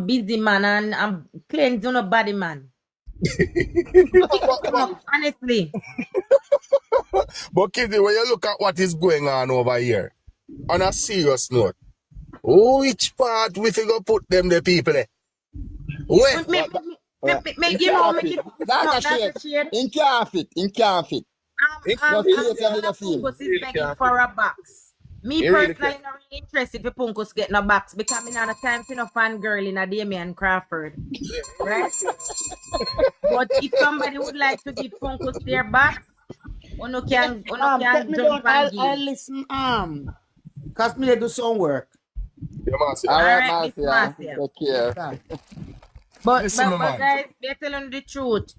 busy man and I'm playing to nobody man. Honestly. But Kizzy, when you look at what is going on over here, on a serious note, which part we figure put them the people there? Where? You know, make it That's a shade. In can't fit. Punkus is begging for a box. Me personally not really interested if Punkus get no box because I'm not a time for no fan girl in a Damian Crawford. Right? But if somebody would like to give Punkus their box, Uno can jump and give. I'll listen, cause me they do some work. All right, Marcia. Take care. But guys, we're telling the truth.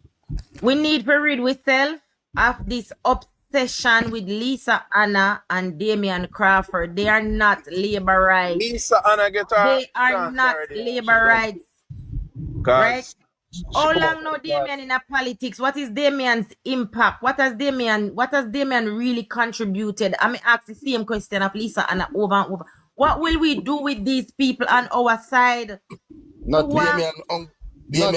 We need to read ourselves of this obsession with Lisa Anna and Damian Crawford. They are not labor rights. Lisa Anna get her. They are not labor rights. Right? How long now Damian in a politics? What is Damian's impact? What has Damian really contributed? I mean, ask the same question of Lisa Anna over and over. What will we do with these people on our side? Not Damian.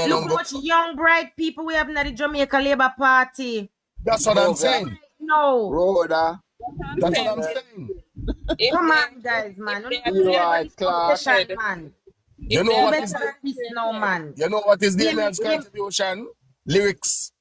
Look much young bright people we have in the Jamaica Labour Party. That's what I'm saying. No. Rhoda. That's what I'm saying. Come on, guys, man. Man. You know what is man. You know what is Damian's contribution? Lyrics.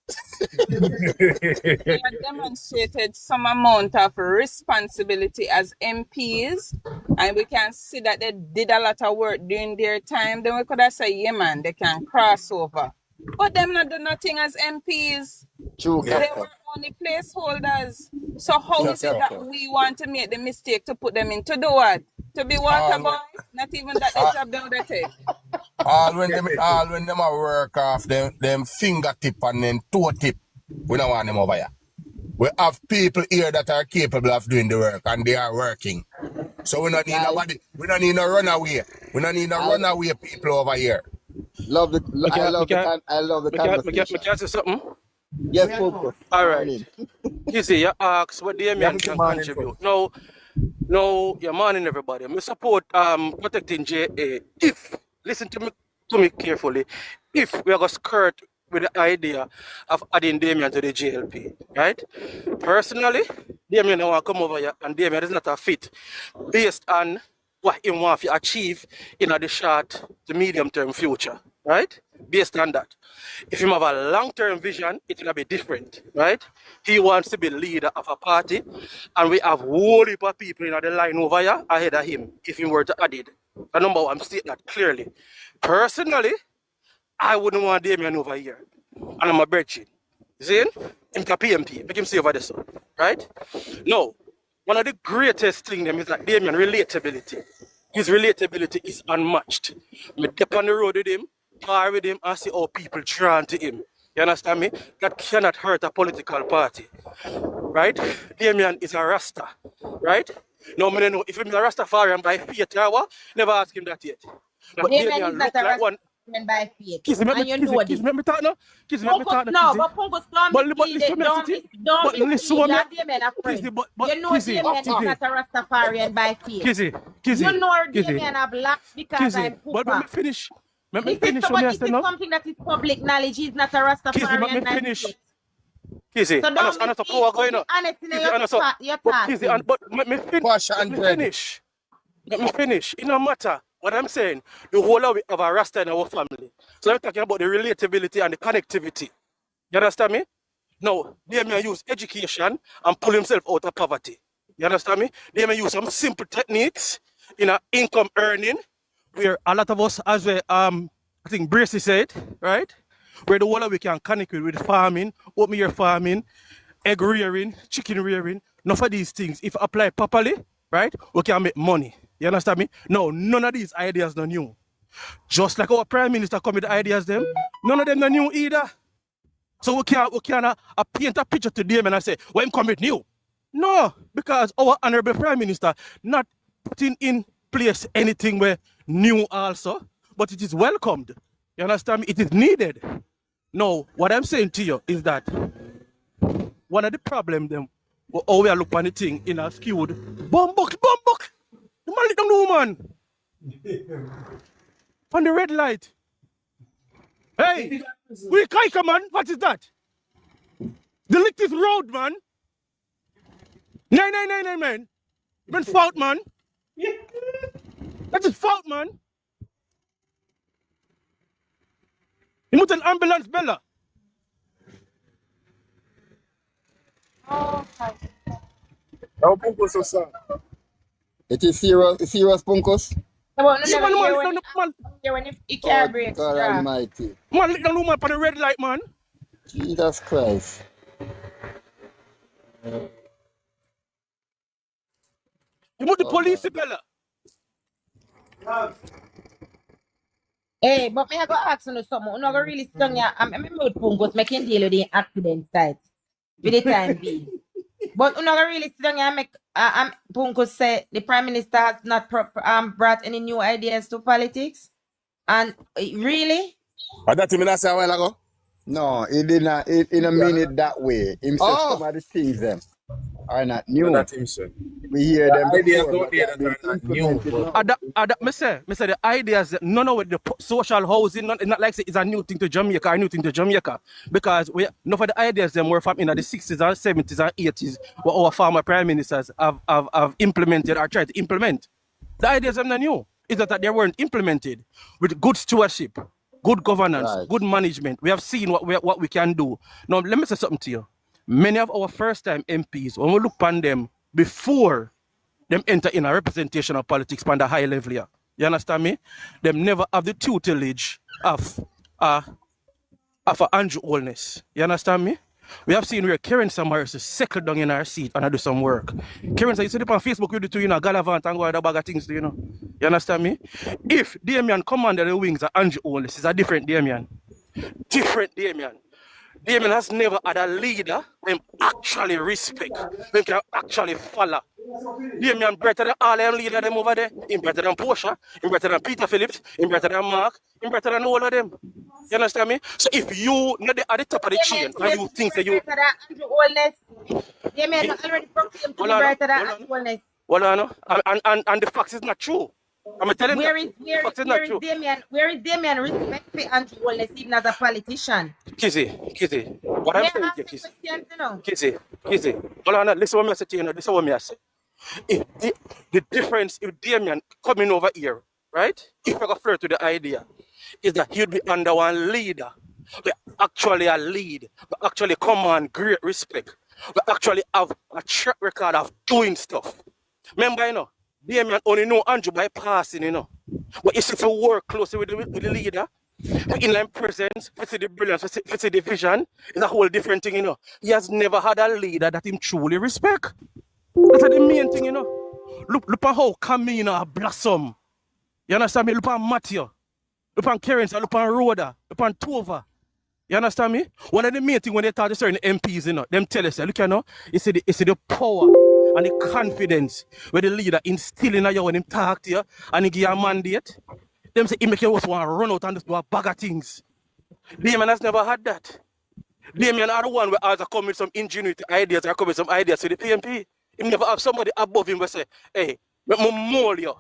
They have demonstrated some amount of responsibility as MPs, and we can see that they did a lot of work during their time. Then we could have said, yeah, man, they can cross over. But them not do nothing as MPs. True. They were only placeholders. So how is it that we want to make the mistake to put them into the what? To be water boy? Not even that they job down the take. All when them a work off them fingertip and then toe tip, we don't want them over here. We have people here that are capable of doing the work and they are working. So we don't need nobody. We don't need no runaway. We don't need no runaway people over here. I love the conversation. Can I say something? Yes, Popo. All right. You see, you ask what Damian can contribute. No, you're morning everybody. I support protecting JA. If listen to me carefully, if we are going to skirt with the idea of adding Damian to the JLP, right? Personally, Damian don't want to come over here and Damian is not a fit based on what he wants to achieve in the short to medium term future, right? Based on that. If you have a long-term vision, it will be different, right? He wants to be leader of a party, and we have whole heap of people in the line over here ahead of him, if he were to add it. The number one, I'm stating that clearly. Personally, I wouldn't want Damian over here. And I'm a virgin. See? I'm a PMP. Make him see over this one, right? No. One of the greatest things is that Damian relatability. His relatability is unmatched. I step on the road with him, par with him, and see how people drawn to him. You understand me? That cannot hurt a political party. Right? Damian is a Rasta. Right? No, I don't know if he's a Rastafarian by faith, never ask him that yet. But Damian look like one. By faith. Kiss me, let me talk now. Kiss me, let me talk now. No, but Punkus don't listen you know Damian is not a Rastafarian by faith. Kizzy. You know Damian have lacks because I'm Pupa. But let me finish. This is something that is public knowledge. He's not a Rastafarian by faith. Kizzy, so don't be honest in your thoughts. Kizzy, but let me finish. Let me finish. It no matter. What I'm saying, the whole of a Rasta in our family. So I'm talking about the relatability and the connectivity. You understand me? Now, they may use education and pull himself out of poverty. You understand me? They may use some simple techniques in income earning, where a lot of us, as we, I think Bracy said, right? Where the whole of we can connect with farming, oatmeal farming, egg rearing, chicken rearing, none of these things, if applied properly, right, we can make money. You understand me? No, none of these ideas are new. Just like our Prime Minister come with the ideas them, none of them are new either. So we can't paint a picture to them and say, well, I'm coming with new. No, because our Honorable Prime Minister not putting in place anything where new also, but it is welcomed. You understand me? It is needed. No, what I'm saying to you is that one of the problems them, how we are looking at the thing in a skewed, bumbuk. The man let them know, man. on the red light. Hey, we Kaika, man. What is that? Delete this road, man. 999, man. Man, fault, man. That is fault, man. You moet an ambulance bellen. It is serious Punkus? When you can't break God strong. Almighty. Man, lick the woman up on the red light, man. Jesus Christ. You moet the police bellen. Hey, but me I go ask you something. You know, go really strong. Yeah, I'm with Pungos making deal with the accident site for the time being. But you know, go really strong. Yeah, make Pungos say the Prime Minister has not brought any new ideas to politics, and really. But that I say a while ago. No, he did not. He didn't mean it that way. Him said some of the things them are not new. That him say. We hear them ideas before, out but there they that have are been not new, implemented now. Me say the ideas, none of the social housing, not like it's a new thing to Jamaica, a new thing to Jamaica. Because none of the ideas them were from in the 60s and 70s and 80s, what our former prime ministers have implemented or tried to implement. The ideas are not new. It's that they weren't implemented with good stewardship, good governance, Right. good management. We have seen what we can do. Now, let me say something to you. Many of our first-time MPs, when we look upon them before them enter in a representation of politics on the high level here, you understand me? Them never have the tutelage of Andrew Holness. You understand me? We have seen where Karen Samaris is settled down in her seat and do some work. Karen said, you see on Facebook with the two, Galavant and go other bag of things, You understand me? If Damien commander the wings of Andrew Holness, is a different Damien. Different Damien. Damien has never had a leader whom actually respect, whom can actually follow. Damien better than all them leaders them over there. Him better than Portia, him better than Peter Phillips, him better than Mark, him better than all of them. You understand me? So if you not at the top of the chain and you think that you Damien already proclaimed to be better than Andrew Holness. Well, and the fact is not true. I'm telling Where you, is Damien respect for Andrew Holness even as a politician? Kizzy, what I'm saying to you, Kizzy. Kizzy, hold on, listen what I say to you, this is what I say. If the difference, if Damien coming over here, right? If I go flirt to the idea, is that he'd be under one leader, but actually a lead, but actually command great respect, but actually have a track record of doing stuff. Remember, Damien only know Andrew by passing, But if you work closely with the leader, the inline presence, see the brilliance, see the vision, is a whole different thing, He has never had a leader that him truly respect. That's the main thing, Look at how Camina blossom. You understand me? Look at Matthew. Look at Karen, look at Rhoda, look at Tova. You understand me? One of the main things when they talk to certain MPs, them tell us, look, it's the power and the confidence where the leader instilling in you when him talk to you and he give you a mandate. Them say he make you also want to run out and just do a bag of things. Damien has never had that. Damien are the one where either come with some ingenuity ideas or come with some ideas to the PNP. He never have somebody above him who say, hey, let me mold you.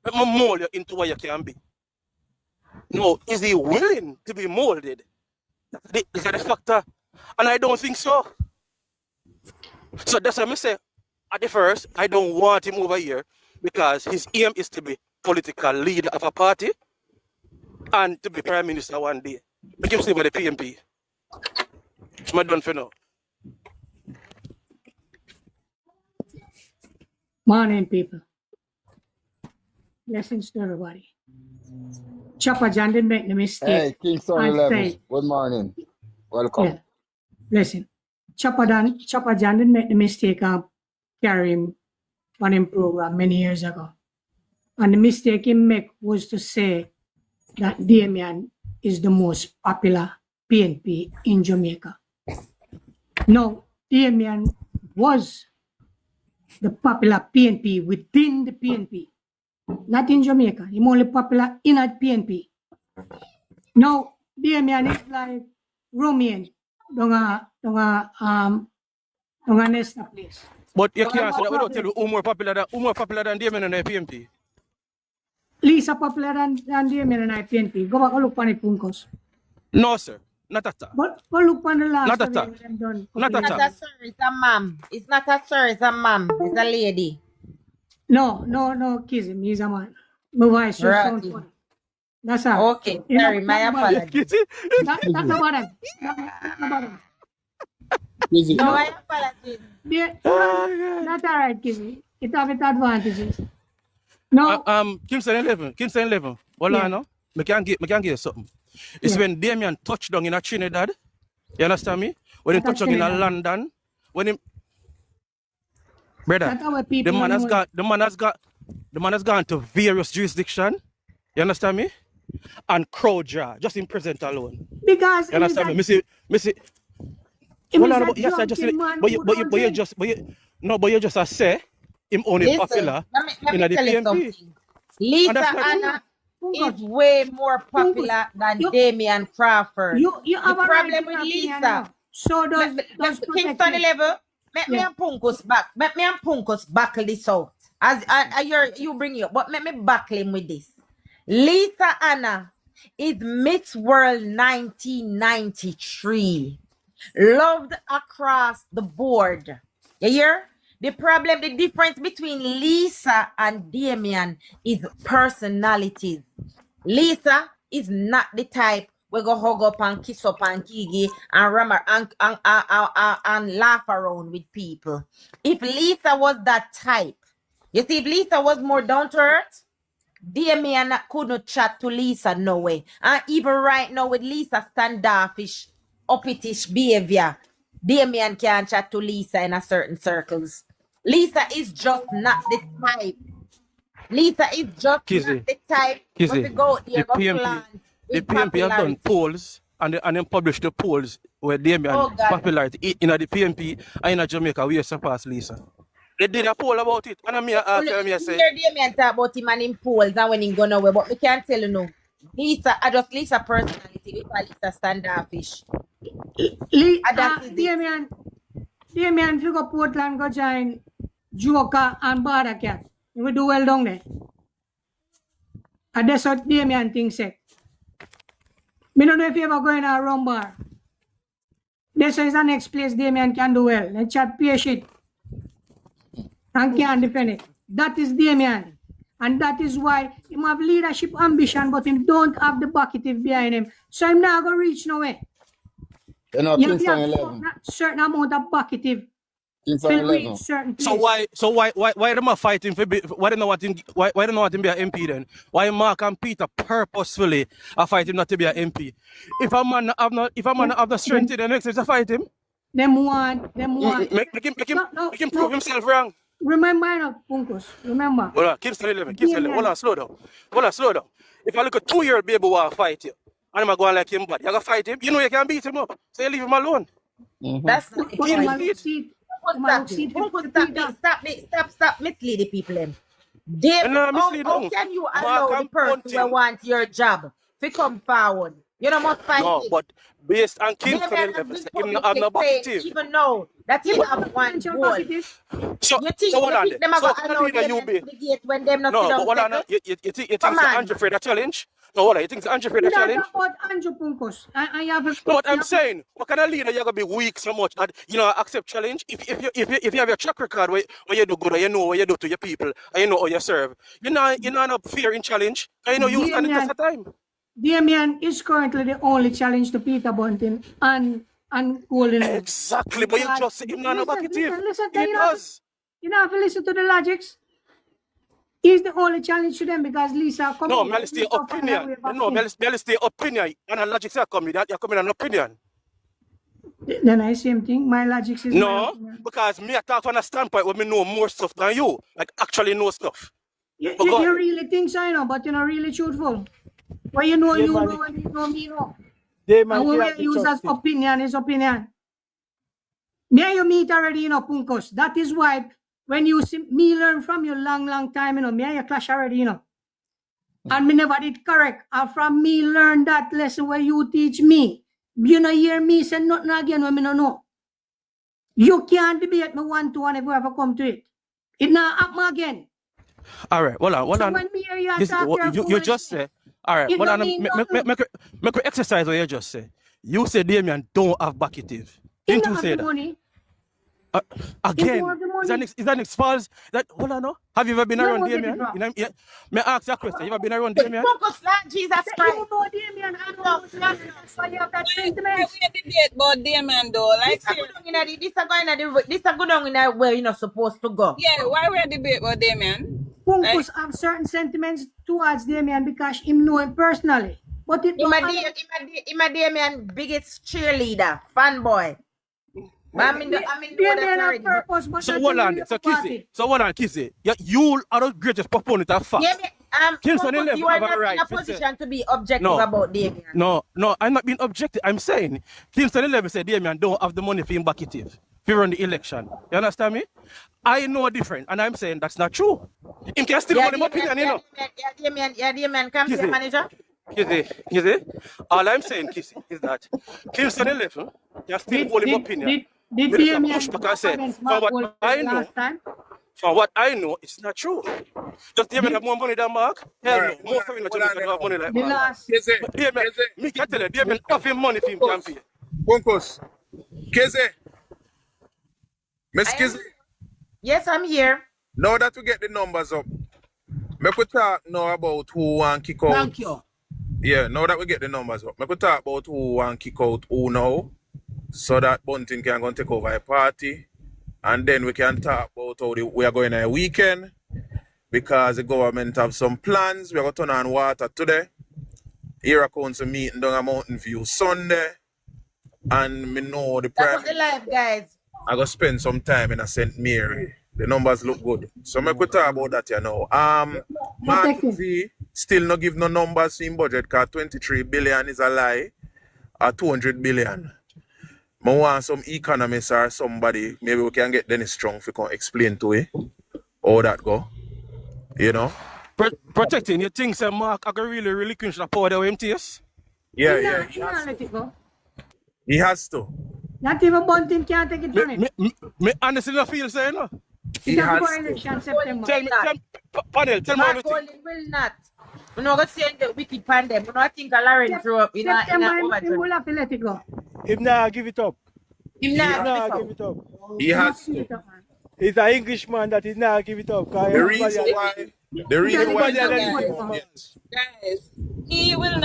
Let me mold you into what you can be. No, is he willing to be molded? Is that the factor? And I don't think so. So that's why I say, at the first, I don't want him over here because his aim is to be political leader of a party and to be prime minister one day. Make him stay by the PNP. I'm done for now. Morning, people. Blessings to everybody. Chopper John didn't make the mistake. Hey, Kingston and 11. say- Good morning. Welcome. Yeah. Listen, Chopper John didn't make the mistake of carrying on him program many years ago. And the mistake he made was to say that Damien is the most popular PNP in Jamaica. No, Damien was the popular PNP within the PNP, not in Jamaica. He's only popular in a PNP. Now, Damien is like Romain, don't a Nesta place. But you can't say that without telling you who more popular than Damien in the PNP. Lisa popular than Damien and I PNP. Go back and look on it, Punkos. No, sir. Not at all. But go look on the last Not at all. survey them done. Not It's at not all. a sir, it's a ma'am. It's not a sir, it's a ma'am. It's a lady. No, kiss him. He's a man. My voice just Right. sounds funny. That's all. Okay, sorry, my apologies. That's about it. That's about it. No, my apologies. That's all right, Kizzy. It have its advantages. No, Kingston 11. Hold Yeah. on now. Me can give you something. It's Yeah. when Damien touched down in a Trinidad. You understand me? When he touched down in a Trinidad. London. When him brother, that's our people. the man has know. got the man has gone to various jurisdictions. You understand me? And crowd draw, just in present alone. Because You understand me? Me see. It Hold is on, a but yes, I just drunken man but who you don't drink. just a say him only Listen, popular let in me the tell you PNP. something. Lisa And that's not Anna is Punkos, way more popular than You- Damian Crawford. you The have a right problem to with your opinion, Lisa, no. So does Kingston protect 11, make me Yeah. and Punkus back. Make me and Punkus buckle this out. As you bring you, but make me buckle him with this. Lisa Anna is Miss World 1993. Loved across the board. You hear? The difference between Lisa and Damian is personalities. Lisa is not the type we go hug up and kiss up and gigi and and laugh around with people. If Lisa was that type, you see, if Lisa was more down to earth, Damian couldn't chat to Lisa, no way. And even right now with Lisa standoffish, uppitish behavior, Damian can't chat to Lisa in a certain circles. Lisa is just not the type. Lisa is just Kizzy, not the type Kizzy, to go there, the go PNP, plant the with PNP have done popularity. polls and then published the polls where Damien Oh, God. popularity in the PNP and in Jamaica we surpass Lisa. They did a poll about it, and I say, Hear Damian talk about him and him polls and when he go nowhere, but we can't tell you no. Lisa, I just Lisa personality, we call Lisa standoffish. And that is it. Damian, if you go Portland, go join Joker and Barra Cat. You will do well down there. And that's what Damian thinks. I don't know if you ever go in a rum bar. This is the next place Damian can do well. Let's chat pay shit. And can defend it. That is Damian. And that is why he have leadership ambition, but him don't have the bucketive behind him. So him not going to reach nowhere. You know, You Kingston have 11. certain amount of bucketive Kingston to 11. reach certain so place. why them a fighting for why they know what him why they know what him be an MP then? Why Mark and Peter purposefully are fighting not to be an MP? If a man have the strength in the next is to fight him, Them want. make him No, prove himself wrong. Remember, Punkos. Remember. Hold on, Kingston 11. Hold on, slow down. If I look at 2-year-old baby who fight you, and I'm going like him, but you gotta fight him, you know you can beat him up. So you leave him alone. That's not the Put point. him on the seat. Stop misleading people. Dave, And, mislead how them. can you Mark allow the and person who Bunting. want your job to come forward? You know, must fight No, it. but based on Kingston Damian has 11, been him not have no eh? publicly saying, bucketive. even know that he have one Potential goal. bucketive. So You think hold on them are So going to can allow leader you Damian be? to the gate when them not No, sit but down hold on. settle? You think Come it's on. Andrew Freda challenge? No, hold on. You think it's Andrew Freda Not challenge? about Andrew Punkos. I have a. No, what I'm saying, what kind of leader you gonna be weak so much that accept challenge? If you have your track record where you do good, or you know what you do to your people, and you know how you serve, you're not fear in challenge, and you know you stand the test of time. Damian is currently the only challenge to Peter Bunting and Golden. Exactly, but you just say him not no bucketive. Listen, He does. you know, if you listen to the logics, he's the only challenge to them because Lisa come No, in, Mel stay Lisa find her opinion. way back No, in. Mel stay opinion. And a logic say come with that. You come in an opinion. Then I same thing. My logics is my No, opinion. because me I talk from a standpoint where me know more stuff than you. Like actually know stuff. You But go ahead. really think so, you know, but you're not really truthful. Well, you know, Yeah, you man. know, and you know me, know. They And might when have we to use as trust him. opinion is opinion. Me and you meet already, you know, Punkos. That is why when you see me learn from you long time, you know, me and you clash already, you know. And me never did correct. And from me learn that lesson where you teach me. You know, hear me say nothing again when me no know. You can't debate me 1-2 and if we ever come to it. It not happen again. All right, hold on. So when me hear you talk your You just say, all right, it hold don't on. mean nothing. Make a exercise what you just say. You say Damien don't have bucketive. He Didn't don't you have say the that? money. He don't Again, have the is money. that next false? That hold on, no? Have you ever been You around won't get it Damien? wrong. You know, yeah. May I ask you a question? You ever been around Damien? Focus, Lord Jesus You Christ. know Damien, I don't know Damien. That's why you have that Why sentiments. we debate about Damien though? Like This a seriously. good on in this a going in this a good on in where you're not supposed to go. Yeah, why we debate about Damien? Like Punkus have certain sentiments towards Damien because him know him personally. But it don't Him a Damien biggest cheerleader, fanboy. But I mean know Damien that have already. But purpose, but So that hold thing on, really so about Kissy. it. So hold on, Kissy. You are the greatest proponent of facts. yeah, Kingston Focus, 11 you are have a not right in a to say- position to be objective No. about Damien. No, I'm not being objective. I'm saying Kingston 11 said Damien don't have the money for him bucketive. If run the election. You understand me? I know different, and I'm saying that's not true. Him can still hold him opinion, you know. Damien, campaign Kissy. manager. Kissy. All I'm saying, Kissy, is that Kingston 11 can still hold him opinion. Did We just Damien push back go and say, against from Mark what Wolf I know, last time? it's not true. Does Damien have more money than Mark? Hell no. Most of them don't have money like The Mark. last But Damien, me can tell you, Damien have him money for him campaign. Bunkos. Keze. Miss I am- Keze. Yes, I'm here. Now that we get the numbers up, make we talk now about who want kick out. Thank you. Yeah, now that we get the numbers up, make we talk about who want kick out who now, so that Bunting can go and take over a party. And then we can talk about how we are going on a weekend, because the government have some plans. We are going to turn on water today. Here a council meeting down at Mountain View Sunday. And me know the That's prime what the life, guys. I go spend some time in a St. Mary. The numbers look good. So make we talk about that, you know. Mark V still not give no numbers in budget because 23 billion is a lie. Or 200 billion. I want some economists or somebody, maybe we can get Dennis Strong if we can explain to it how that go. You know? Protecting, you think say Mark I can really relinquish the power of MTS? Yeah, he yeah. not- he not let it go. He has to. Not even Bunting can't take it from him. Me honestly not feel say, you know. He has can go to. election September. Tell me, panel, tell me what you Mark think. Golden will not. We're not going to say the wicked pandemic. We're not think a Lauren throw up in a September, he overdrive. will have to let it go. Him nah give it up. Him Nah not give it up. He has Give to. it up, man. He's an Englishman that is not give it up. The reason why guys, he will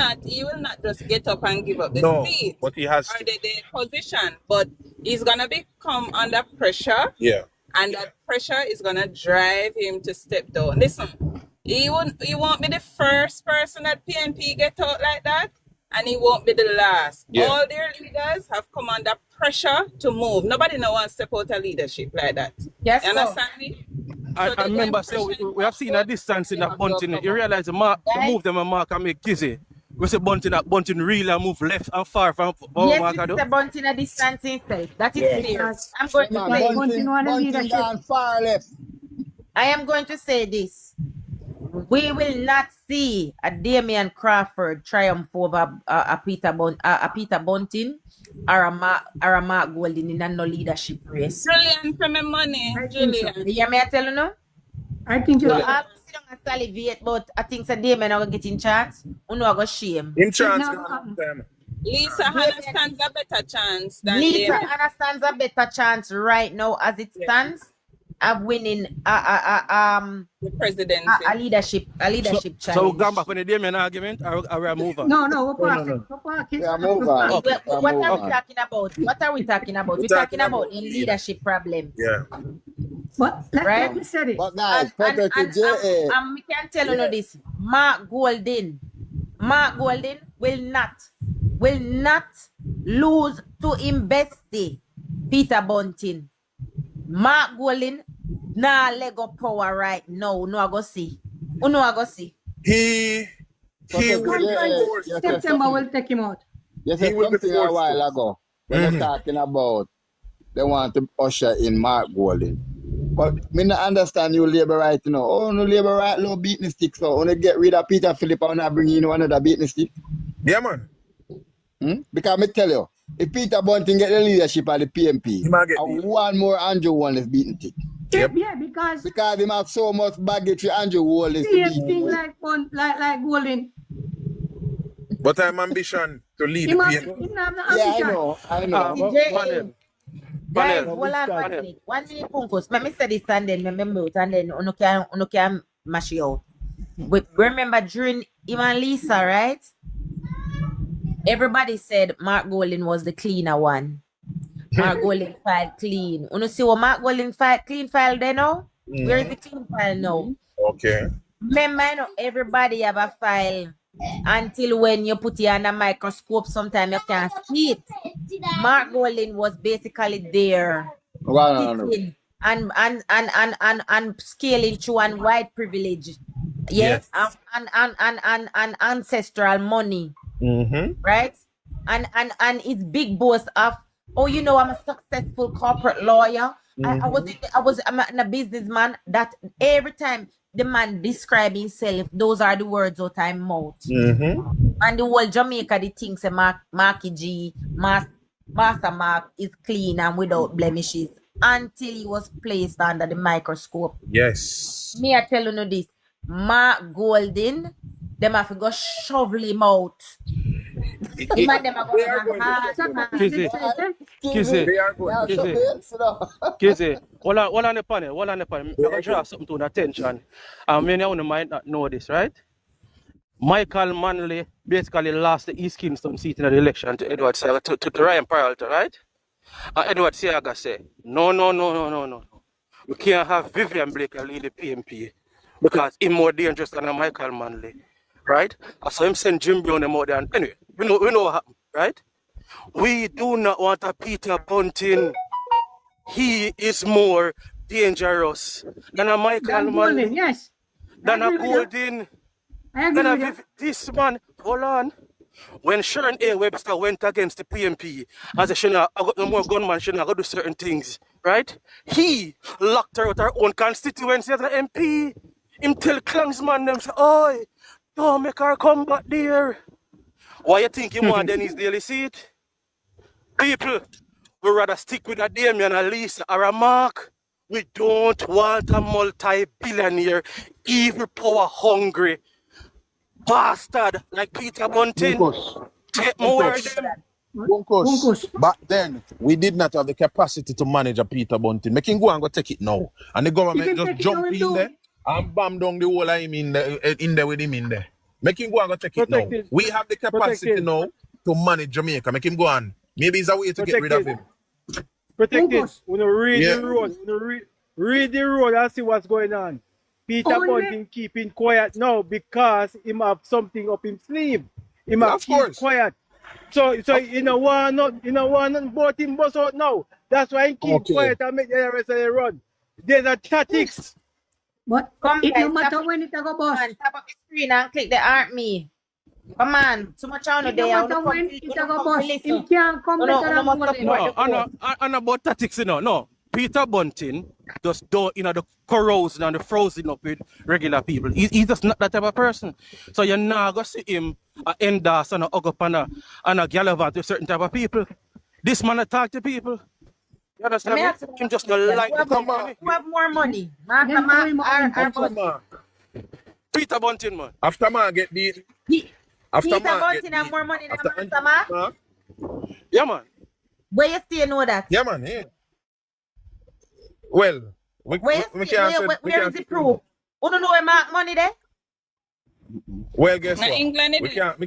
not just get up and give up the No, seat but he has or to. the position, but he's gonna become under pressure, Yeah. and that pressure is gonna drive him to step down. Listen, he won't be the first person that PNP get out like that, and he won't be the last. Yeah. All their leaders have come under pressure to move. Nobody no wants to step out of leadership like that. Yes, You go. understand me? I remember so we have seen a distance in that bunting. You realize the Mark to move them and Mark and make Kizzy. We say bunting real and move left and far from Yes, Mark. this is a bunting a distance instead. That is clear. Yes. I'm going to Man, say Bunting gone far left. I am going to say this. We will not see a Damian Crawford triumph over a Peter Bunting or a Mark Golden in a no leadership race. Brilliant for my money, Julian. You hear me I tell you no? I think you So I'll sit down and salivate, but I think so Damian are getting chance. You know I go shame. Him chance Now, gone time. Lisa Hannah stands a better chance than Lisa Damian. Anna stands a better chance right now as it stands of winning The presidency. a leadership challenge. So we come back on the Damien argument or we move on? No, we're parking. We're parking. Yeah, move on. What are we Okay. talking about? What are we talking about? We're talking about a leadership problem. Yeah. But Right? like you said it. But guys, Pepe to JA. We can tell you this. Mark Golden will not lose to investing Peter Bunting. Mark Golden nah Lego power right now. No, I go see. He will be Yeah, forced. yes, September will take him out. Yes, He will be something a forced while to. ago. When they're talking about they want to usher in Mark Golden. But me not understand you labor right, you know. Oh, no labor right, low beating stick. So when they get rid of Peter Philip and I bring in another beating stick. Yeah, man. Because me tell you, if Peter Bunting get the leadership of the PNP, He might get and the- one more Andrew one is beating stick. Yep. Yeah, because Because they have so much baggage for Andrew Wallace to same beat thing him. like Golden. But I'm ambition to lead the Him have PNP. him have the Yeah, I ambition. know, I know. Panel. Guys, Panel. hold on Panel. 1 minute. 1 minute, Punkos. Let me say this and then me mute and then uno can mash it out. Remember during Ivan Lisa, right? Everybody said Mark Golden was the cleaner one. Mark Golden filed clean. Uno see what Mark Golden clean file there now? Where is the clean file now? Okay. Remember, you know, everybody have a file until when you put it under microscope, sometimes you can't see it. Mark Golden was basically there, sitting and scaling through and white privilege. Yes, and ancestral money, right? And it's big boast of, oh, you know, I'm a successful corporate lawyer. I'm a businessman. That every time the man describe himself, those are the words out of mouth. And the whole Jamaica, the things say Marky G, Master Mark is clean and without blemishes until he was placed under the microscope. Yes. Me, I tell you this, Mark Golden, them have to go shovel him out. Him and them are going to hard. Kizzy. They are good. Kizzy. Hold on the panel. I'm going to draw something to the attention. Many of you might not know this, right? Michael Manley basically lost the East Kingston seat in the election to Edward Siaga, to Ryan Peralta, right? And Edward Siaga said, no. We can't have Vivian Blake lead the PNP because he's more dangerous than Michael Manley, right? So him send Jim Brown them out there. And anyway, we know what happened, right? We do not want a Peter Bunting. He is more dangerous than a Michael Manley. Golden, yes. Than I a agree with Golden. I agree Then with you. this man, hold on. When Sharon A. Webster went against the PNP, as a Shana, I got no more gunman, Shana, I got to do certain things, right? He locked her out her own constituency as an MP. Him tell Klangsman them say, oi, don't make her come back there. Why you think you want Dennis Daly seat? People, we rather stick with a Damien, a Lisa, or a Mark. We don't want a multi-billionaire, evil power hungry bastard like Peter Bunting. Take more of them. Bunkus. Back then, we did not have the capacity to manage a Peter Bunting. Make him go and go take it now. And the He government can just take it jump now and in do there it. and bam down the whole of him in there with him in there. Make him go and go take it now. Protect it. We have the capacity Protect it. now to manage Jamaica. Make him go on. Maybe it's a way to get rid of him. Protect it. Bunkus. When you read Yeah. the road, read the road and see what's going on. Peter Only- Bunting keeping quiet now because he have something up his sleeve. He Of must keep course. quiet. So you know one nothing about him bust out now. That's why he keep Okay. quiet and make the rest of the run. There's a tactics. But Come it guys, no matter tap when it a go on, bust. tap up the screen and click the Aren't Me. Come on, too much on It no there. matter when it a go bust. Him can't come No, better no, than no, Golden. no. And about tactics, you know. No. Peter Bunting just don't, the corrosion and the frozen up with regular people. He's just not that type of person. So you're not going to see him endorse and hug up and a gallivant with certain type of people. This man talk to people. You understand me? Him just don't like the company. Who have more money? Then go him out. After man, Peter Bunting, man. after man get beat. Peter After man get Bunting have beat. more money than After Master Mark? Mark. Yeah, man. Where you still know that? Yeah, man. Yeah. Well, we Where is the proof? Who don't know where Mark money there? Well, guess Now what? England We it can't.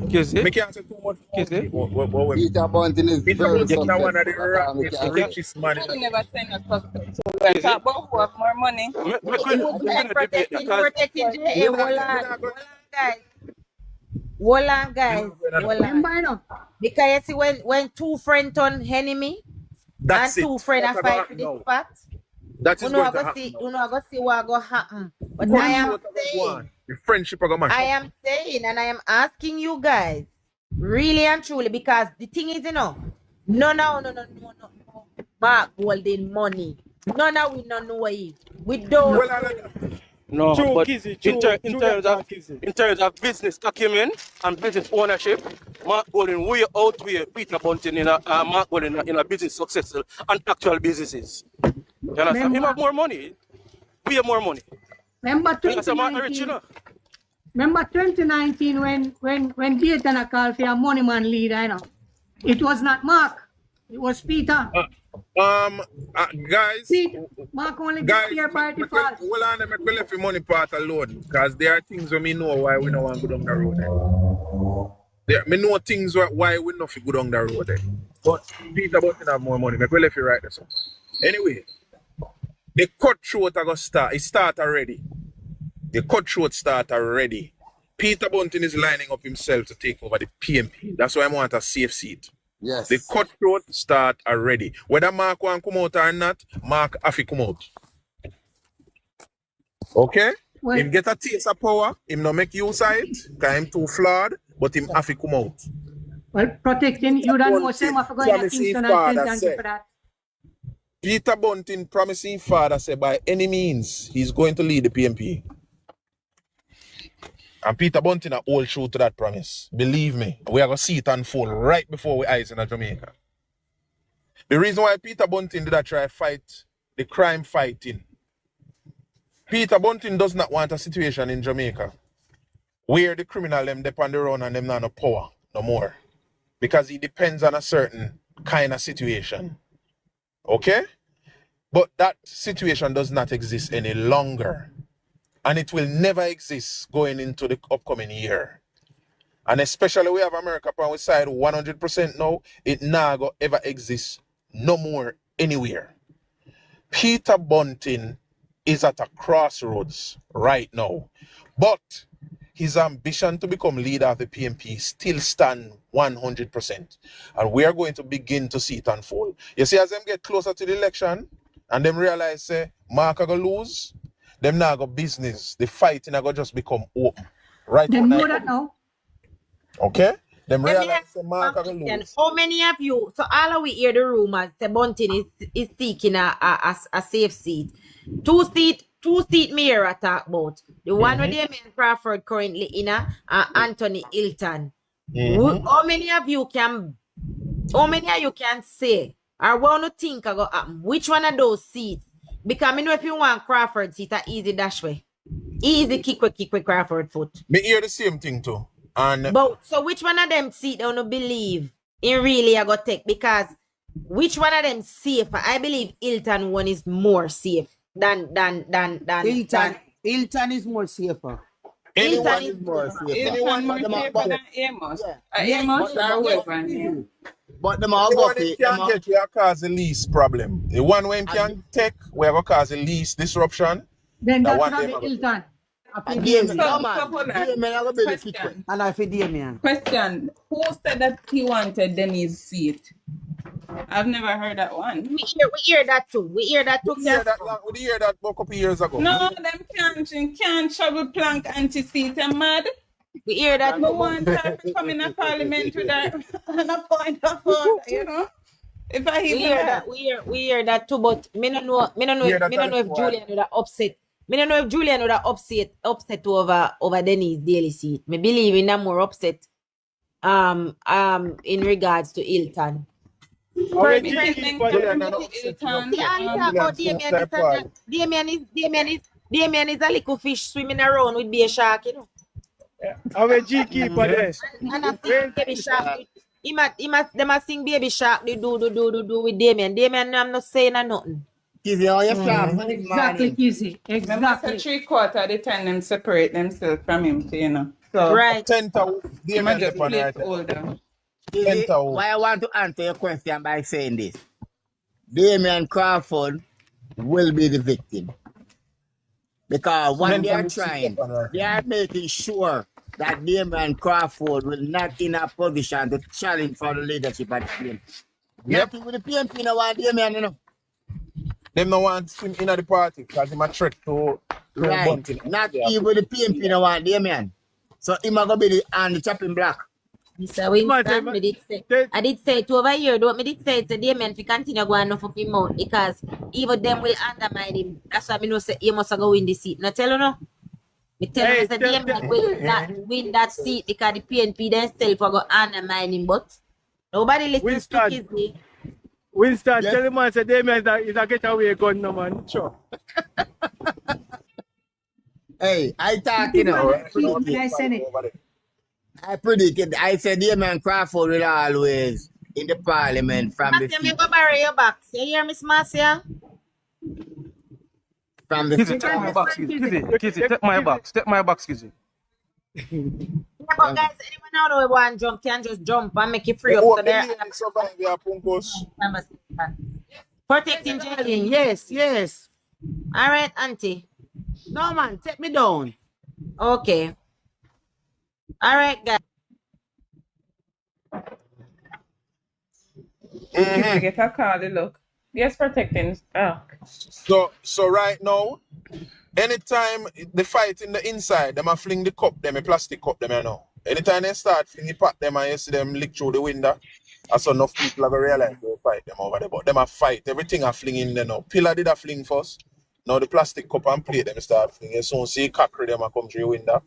Kizzy? We can't say too much. Kizzy? Peter Bunting is Peter very Bunting is one of the successful. richest man. I never say no success. So we talk about who have more money. Protecting JA. Hold on, guys. Remember, you know. Because you see when two friends turn enemy That's and it. two friends are That's fight about for this now. spot, That you is know going I to go happen. see what go happen. But What I is am going to go saying, on? The friendship are going to I mash up. am saying, and I am asking you guys, really and truly, because the thing is, no. Mark Golden money. No, we don't know it. We don't. Well, I No, True, but Kizzy, in true terms that, of Kizzy. in terms of business acumen and business ownership, Mark Golden way outweigh Peter Bunting in a Mark Golden in a business successful and actual businesses. You understand? Him have more money. We have more money. Remember You understand? Martin rich, you 2019? know? Remember 2019 when Dayton called for a money man leader, you know? It was not Mark. It was Peter. Guys, Mark only guys, get by default. hold on, make we left the money part alone, because there are things we know why we don't want to go down the road. Me know things why we not go down the road. But Peter Button have more money. Make we left it right there. So. Anyway, the cutthroat are gonna start. It start already. The cutthroat start already. Peter Bunting is lining up himself to take over the PNP. That's why I want a safe seat. Yes. The cutthroat start already. Whether Mark want come out or not, Mark have to come out. Okay? Well, Him get a taste of power, him not make use of it, because him too flawed, but him have to come out. well, protecting you don't know same of going to Promising Kingston and father Clinton said. for that. Peter Bunting promising father said by any means he's going to lead the PNP. And Peter Bunting are all true to that promise. Believe me, we are going to see it unfold right before our eyes in Jamaica. The reason why Peter Bunting did that try fight the crime fighting, Peter Bunting does not want a situation in Jamaica where the criminal them depend on the run and them not no power no more. Because it depends on a certain kind of situation. Okay? But that situation does not exist any longer. And it will never exist going into the upcoming year. And especially we have America on our side 100% now, it not go ever exist no more anywhere. Peter Bunting is at a crossroads right now. But his ambition to become leader of the PNP still stand 100%. And we are going to begin to see it unfold. You see, as them get closer to the election, and them realize, say, Mark are going to lose, them now go business. The fighting are going to just become open. Right Them know now. that now. Okay? Them Let me realize, ask say, you Mark are one going to question. lose. How many of you, so all of we hear the rumors, the Bunting is seeking a safe seat. Two seat mayor I talk about. The one with Damien Crawford currently in Anthony Hilton. How many of you can say, or want to think about which one of those seats? Because I know if you want Crawford seat, a easy dash way. Easy kick with Crawford foot. Me hear the same thing too. And But so which one of them seat don't believe in really I got take? Because which one of them safer? I believe Hilton one is more safe than Hilton is more safer. Anyone Hilton is more safe. Hilton more safer than Amos. Amos But or whoever. But them all the go one for him it. can get will cause the least problem. The one when him can take will go cause the least disruption. Then That that one would have them been Hilton. And Damien, So, no man. hold on. Damien are going to be the kick. Question. And I feel Damien. Question. Who said that he wanted Denny's seat? I've never heard that one. we hear that too. We hear that too. We hear that about a couple years ago. No, them can't travel plank anti-seat. I'm mad. We hear that No too. one time to come in a parliament with that and a point of order, you know? If I We even hear that. that. We hear that too. But me no know Hear that if Julian would have upset. Me no know if Julian would have upset over Denny's daily seat. Me believe in that more upset. In regards to Hilton. Already Pregnant keep for them. Hilton, See, I talk about Damien is a little fish swimming around with be a shark, you know. Already keep for them. And I think baby shark. They must sing baby shark. They do with Damien. Damien, I'm not saying nothing. Give you all your stuff. Exactly, Kizzy. remember, Exactly. 3/4 of the time them separate themselves from him, you know? So, Right. 10,000. I'm Damien just depend right there. older. Why I want to answer your question by saying this. Damien Crawford will be the victim. Because what they are trying, they are making sure that Damien Crawford will not in a position to challenge for the leadership at the PNP. Nothing with the PNP no want Damien, you know. Them no want him in the party because him a threat to Right. Bunting. Not even the PNP no want Damien. So him a go be the chopping block. Mr. Winston, I did say it over here, though. I did say it to Damien if he continue going off of him out because even them will undermine him. That's why I know say he must go win the seat. Now tell you no. Me tell you that Damien will not win that seat because the PNP then still for go undermine him, but nobody listens to Kizzy. Winston, Yes. tell the man say Damien is a getaway gun, no man. Sure. Hey, I talk, This I man, predict did it. I send it? I predict it. I said Damien Crawford will always in the parliament from the Marcia, me seat. go bury your box. You hear, Miss Marcia? From the Kizzy, seat. take my box, Kizzy. Kizzy. Kizzy, take my box. Take my box, Kizzy. Yeah, but guys, anyone out there want jump can just jump and make it free The up old so there. lady survive here, Punkos. Protecting Jane. Yes, yes. All right, Auntie. No, man, take me down. Okay. All right, guys. Kizzy get a call, look. Yes, protecting. Oh. So right now, anytime the fight in the inside, them a fling the cup, them a plastic cup, them you know. Anytime they start fling the pot, them and you see them lick through the window. I saw enough people are gonna realize they fight them over there, but them a fight. Everything a fling in there now. Pillar did a fling first. Now the plastic cup and plate them start flinging. So see cockery them a come through the window.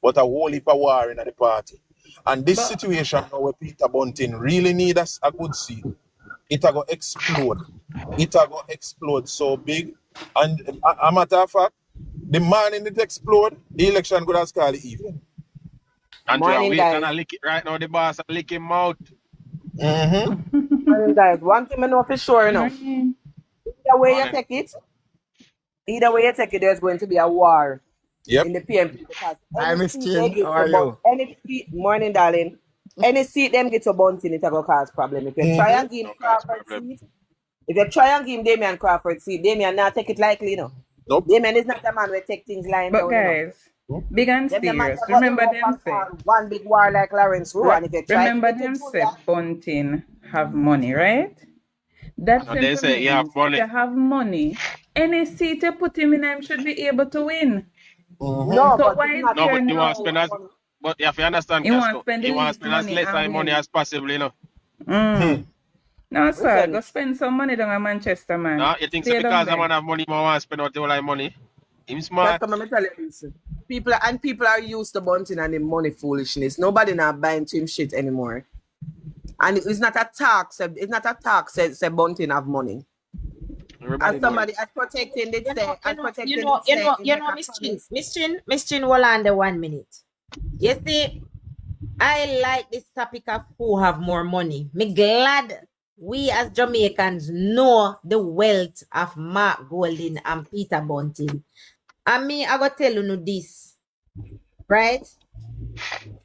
But a whole heap of war in the party. And this situation now where Peter Bunting really need us a good seat. It a go explode. It a go explode so big. And a matter of fact, the morning it explode, the election could have called the evening. Andrea, Morning, we guys. can lick it right now. The boss a lick him out. Mm-hmm. Morning, guys. One thing I know for sure, Either way you Morning. take it, there's going to be a war Yep. in the PNP because Hi, any Miss seat Chin. they get How are to you? Bunting, any seat, morning, darling. Any seat them get to Bunting, it's going to cause problem. If you try and give him No cause Crawford problem. seat, if you try and give him Damien Crawford seat, Damien not take it lightly, you know. Nope. Damien is not a man who take things lying But down, you know. guys, big and Them the man serious. that got Remember him them up say. on one big war like Lawrence Rowe, and if you try to Remember get to them say Julia, Bunting have money, right? That And they simply say you have means if money. you have money, any seat you put him in, him should be able to win. no, So but why it's is not No, there but you want to no? spend as, but you have to understand, He want to Casco. spend the You want to least spend as money less and money win. as possible, you know. No, sir, Listen. go spend some money down in Manchester, man. No, you think so Stay down because the there. man have money, man want to spend out the whole lot of money. Him smart. Just come and tell you this. People are used to Bunting and the money foolishness. Nobody now buying to him shit anymore. And it's not a tax. It's not a tax. Say Bunting have money. Everybody As know somebody it. as protecting did say, as protecting You did know, say, Miss Chin, hold on the 1 minute. You see, I like this topic of who have more money. Me glad we as Jamaicans know the wealth of Mark Golding and Peter Bunting. And me, I go tell you this, right?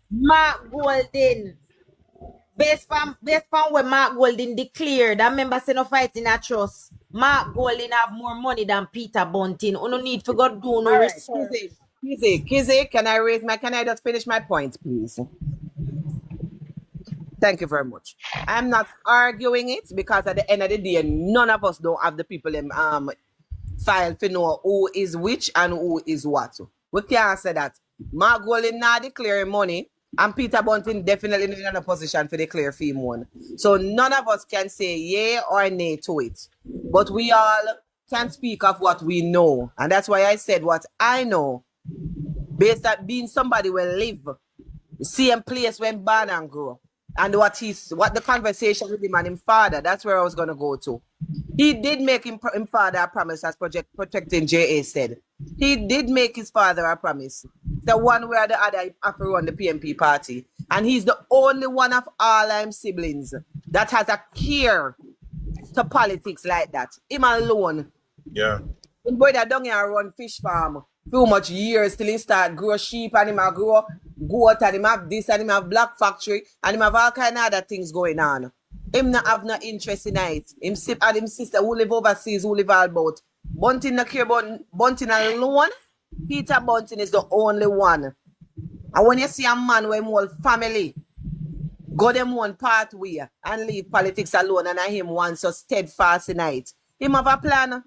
Mark Golding, based on what Mark Golding declared, I remember saying no fighting a trust. Mark Golding have more money than Peter Bunting. You no need to go do no research. Kizzy, can I just finish my point, please? Thank you very much. I'm not arguing it because at the end of the day, none of us don't have the people in file to know who is which and who is what. We can't say that. Mark Golding not declaring money, and Peter Bunting definitely not in a position for declare fee one. So none of us can say yay or nay to it. But we all can speak of what we know. And that's why I said what I know, based on being somebody will live the same place when born and grow. And what the conversation with him and his father, that's where I was gonna go to. He did make him father a promise, as Protecting JA said. He did make his father a promise. The one way or the other, he have to run the PNP party. And he's the only one of all his siblings that has a care to politics like that. Him alone. Yeah. Him boy that down here run fish farm few much years till he start grow sheep and him a grow goat and him have this and him have black factory and him have all kind of other things going on. Him not have no interest in it. Him and him sister who live overseas, who live all about. Bunting not care about Bunting alone. Peter Bunting is the only one. And when you see a man with him whole family go them one pathway and leave politics alone and him one so steadfast in it, him have a plan.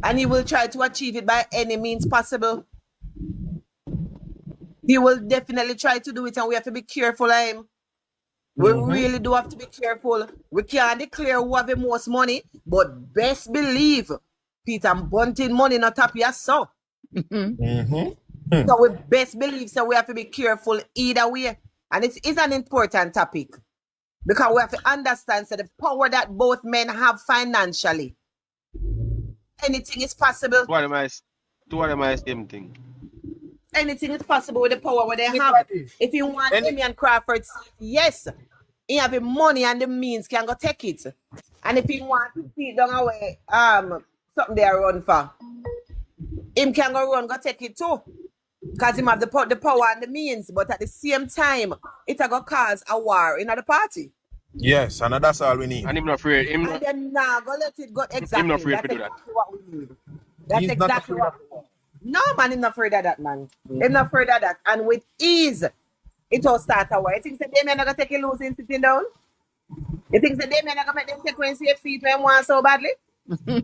And he will try to achieve it by any means possible. He will definitely try to do it, and we have to be careful of him. We really do have to be careful. We can't declare who have the most money, but best believe Peter Bunting money not up here, so. So we best believe, so we have to be careful either way. And it's an important topic. Because we have to understand the power that both men have financially. Anything is possible. Two of them are the same thing. Anything is possible with the power where they have. If you want Damian Crawford, yes, he have the money and the means can go take it. And if you want to see down away, something they are run for, him can go take it too. Because him have the power and the means, but at the same time, it will cause a war in the party. Yes, and that's all we need. And him not afraid. And then now go let it go exactly. Him not afraid to do That's that. exactly what we need. That's He's not exactly afraid what we want. No, man, he's not afraid of that, man. He's not afraid of that. And with ease, it will start a war. You think that Damien not going to take a losing sitting down? You think that Damien not going to make them take one CFC to him want so badly?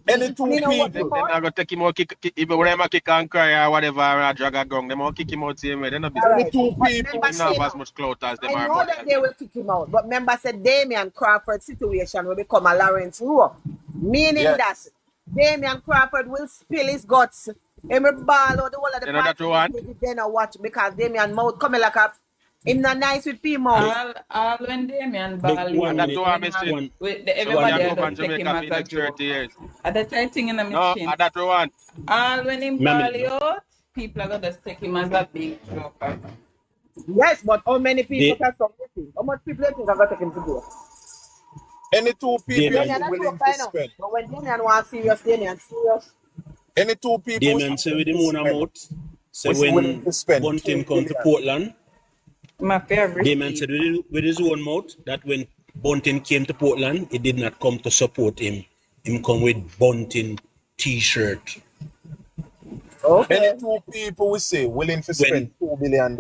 Any two people. They're not going to take him out, even when they kick and cry or whatever, and drag a gun, they're going to kick him out the same way. They're not Right. two But people. remember, They don't have as much clout as them I are. know that they will kick him out. But remember, said Damian Crawford situation will become a Lawrence Rowe. Meaning that Damian Crawford will spill his guts. Him will ball out the whole of the You know that party. one? Then I watch because Damian mouth coming like a him not nice with females. All when Damian And ball that's what I'm missing. everybody So else take him Jamaica as for the a next joke. 30 years. At the time thing in the No, machine. that's the one. All when him ball you out, people are gonna take him as a big joker. Yes, but how many people can stop with him? How much people do you think are going to take him to do? Any two people Damian willing not to joke, spend. but when Damian wants serious, Damian serious. Any two people Damian say with him own amount. So was when willing to spend Bunting 2 come to billion. Portland, My favorite. Damian said with his own mouth that when Bunting came to Portland, he did not come to support him. Him come with Bunting t-shirt. Okay. Any two people we say willing to spend $2 billion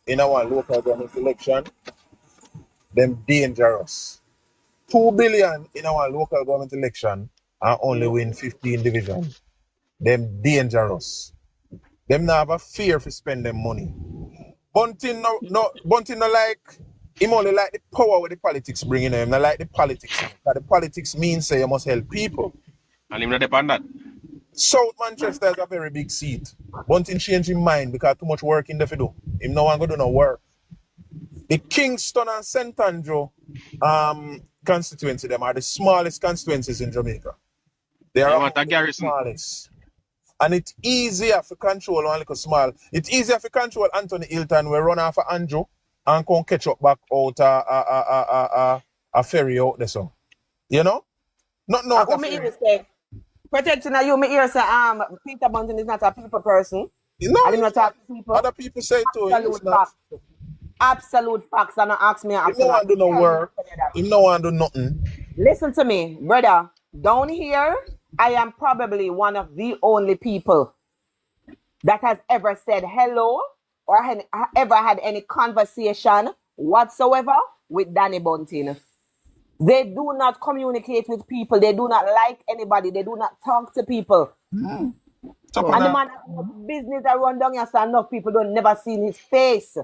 in our local government election, them dangerous. 2 billion in our local government election and only win 15 divisions. Them dangerous. Them not have a fear for spend them money. Bunting no like him only like the power with the politics bringing him. Not like the politics. Because the politics means say you must help people. And him not depend that. South Manchester has a very big seat. Bunting changed his mind because too much work in the field. Him no one go do no work. The Kingston and St. Andrew constituency, them are the smallest constituencies in Jamaica. They are want a the garrison. smallest. And it's easier to control one little small. It's easier to control Anthony Hilton. We run off of Andrew and come catch up back out a ferry out there. So, you know? Not no. Who me hear say? Protecting you, me hear say Peter Bunting is not a people person. No, I did not talk to people. Other people say too. Absolute facts. Absolute facts. And not ask me. If no one do no work, if no one do nothing. Listen to me, brother. Down here, I am probably one of the only people that has ever said hello or ever had any conversation whatsoever with Danny Bunting. They do not communicate with people. They do not like anybody. They do not talk to people. And the man has business that run down here, so enough people don't never see his face.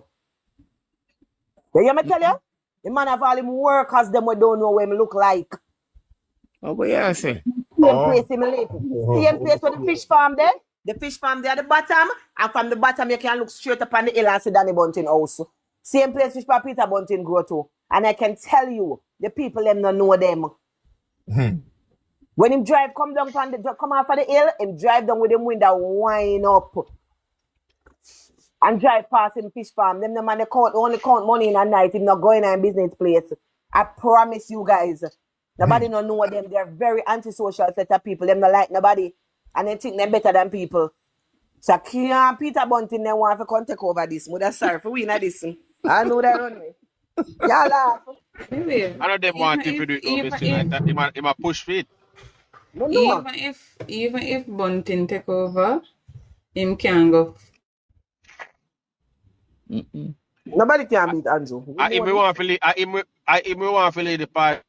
You hear me tell you? The man have all him workers, them we don't know what him look like. Oh, but yeah, I say. Same place him live. Same place where the fish farm there. The fish farm there at the bottom. And from the bottom you can look straight up on the hill and see Danny Bunting house. Same place fish farm Peter Bunting grow to. And I can tell you, the people them don't know them. When him drive come off of the hill, him drive down with him window wind up. And drive past him fish farm. Them the man they only count money in a night. Him not going in business place. I promise you guys. Nobody don't know them. They're very antisocial set of people. Them not like nobody. And they think they're better than people. So Peter Bunting they want to come take over this. Mother sorry for we not this. I know that run me. Y'all laugh. Maybe. I know them want him to do it. He might push feet. Even if Bunting take over, him can go. Nobody can beat Andrew. I want to lead the party.